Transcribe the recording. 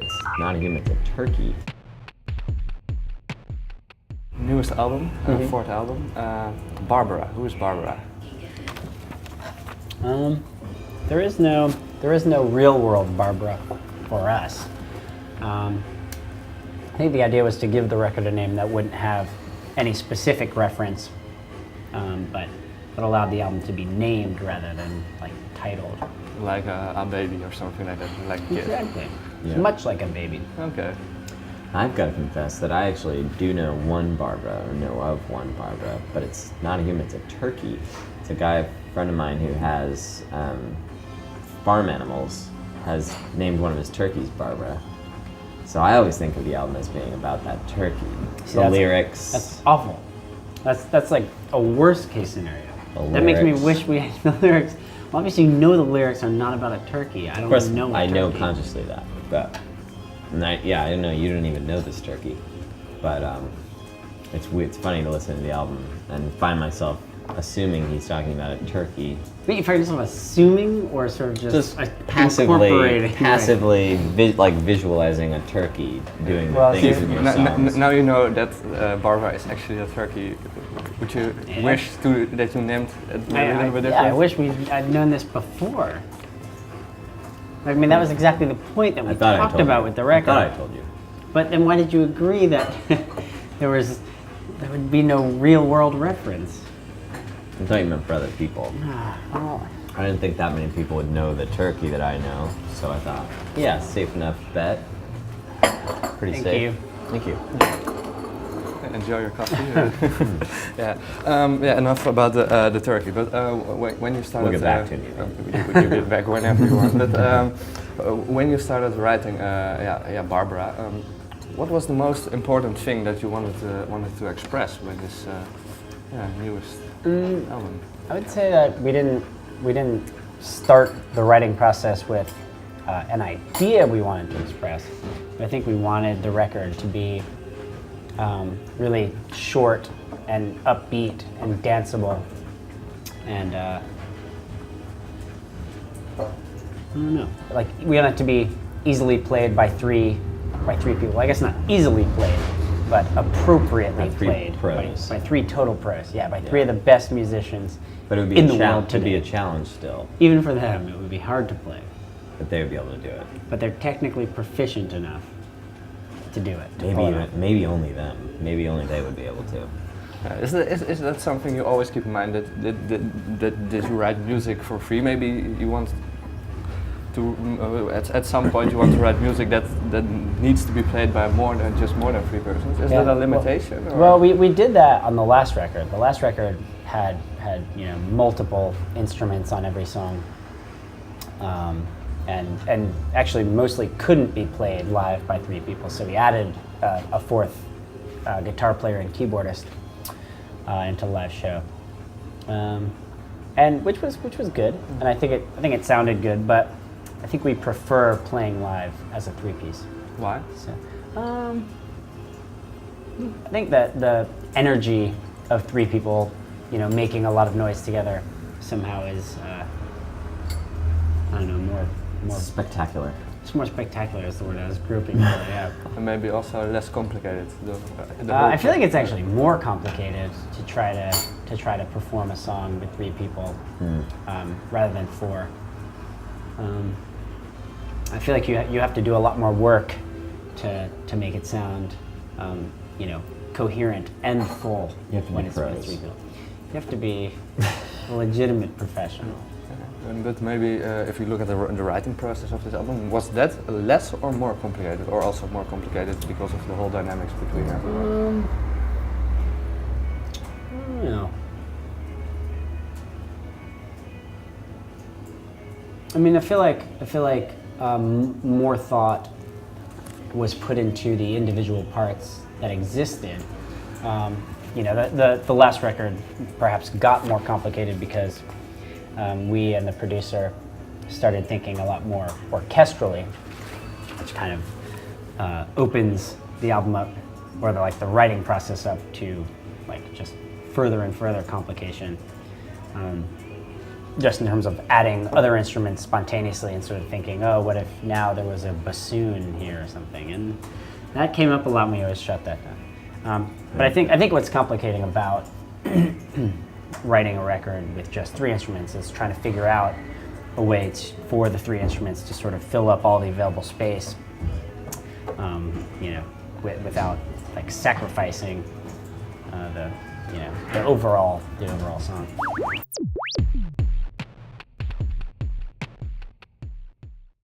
It's not a human, it's a turkey. Newest album, fourth album, Barbara. Who is Barbara? There is no real world Barbara for us. I think the idea was to give the record a name that wouldn't have any specific reference, but allowed the album to be named rather than like titled. Like a baby or something like that, like a kid. Exactly. Yeah. Much like a baby. Okay. I've got to confess that I actually do know one Barbara, or know of one Barbara, but it's not a human, it's a turkey. It's a friend of mine who has farm animals, has named one of his turkeys Barbara. So I always think of the album as being about that turkey. See, The lyrics. That's awful. That's like a worst case scenario. The That makes me lyrics. wish we had the lyrics. Well, obviously, you know the lyrics are not about a turkey. I don't Of course, know. I know turkey. consciously that, but I didn't know, you didn't even know this turkey. But it's funny to listen to the album and find myself assuming he's talking about a turkey. Wait, you find yourself assuming or sort of just passively incorporating? like visualizing a turkey doing Well, the things see, in your songs. Now you know that Barbara is actually a turkey. Would you wish that you named it a little bit different? Yeah, I wish I'd known this before. I mean, that was exactly the point that we talked about with the record. I thought I told you. But then why did you agree that there would be no real world reference? I thought you meant for other people. Oh, I didn't think that many people would know the turkey that I know, so I thought, yeah, safe enough bet. Pretty Thank safe. you. Thank you. Enjoy your coffee. Yeah. Enough about the turkey. But when you started, We'll get back to it. You get back whenever you want. But when you started writing, Barbara, what was the most important thing that you wanted to express with this newest album? I would say that we didn't start the writing process with an idea we wanted to express. I think we wanted the record to be really short and upbeat and danceable, and I don't know. Like we want it to be easily played by three people. I guess not easily played, but appropriately By three played pros. by three total pros. Yeah, by three of the best musicians But it would be in a the world to be a today. challenge still, Even for them, it would be hard to play, but they would be able to do it. but they're technically proficient enough to do it. to Maybe pull it off. maybe only them. Maybe only they would be able to. Is that something you always keep in mind, that you write music for free? Maybe you want to at some point you want to write music that needs to be played by more than three persons. Is Yeah. that a limitation? Well, we did that on the last record. The last record had multiple instruments on every song, and actually mostly couldn't be played live by three people. So we added a fourth guitar player and keyboardist into the live show, and which was good. And I think it sounded good, but I think we prefer playing live as a three-piece. Why? So, I think that the energy of three people, making a lot of noise together, somehow is, I don't know, more. Spectacular. It's more spectacular is the word I was grouping for. Yeah. And maybe also less complicated. I feel like it's actually more complicated to try to perform a song with three people rather than four. I feel like you have to do a lot more work to make it sound, coherent and full. You have to when be it's with pros. three people. You have to be a legitimate professional. But maybe if you look at the writing process of this album, was that less or more complicated, or also more complicated because of the whole dynamics between everyone? I don't know. I mean, I feel like more thought was put into the individual parts that existed. The last record perhaps got more complicated because we and the producer started thinking a lot more orchestrally, which kind of opens the album up, or the writing process up to just further and further complication. just in terms of adding other instruments spontaneously and sort of thinking, oh, what if now there was a bassoon here or something? And that came up a lot when we always shut that down. But I think what's complicating about writing a record with just 3 instruments is trying to figure out a way for the 3 instruments to sort of fill up all the available space, without like sacrificing the overall song.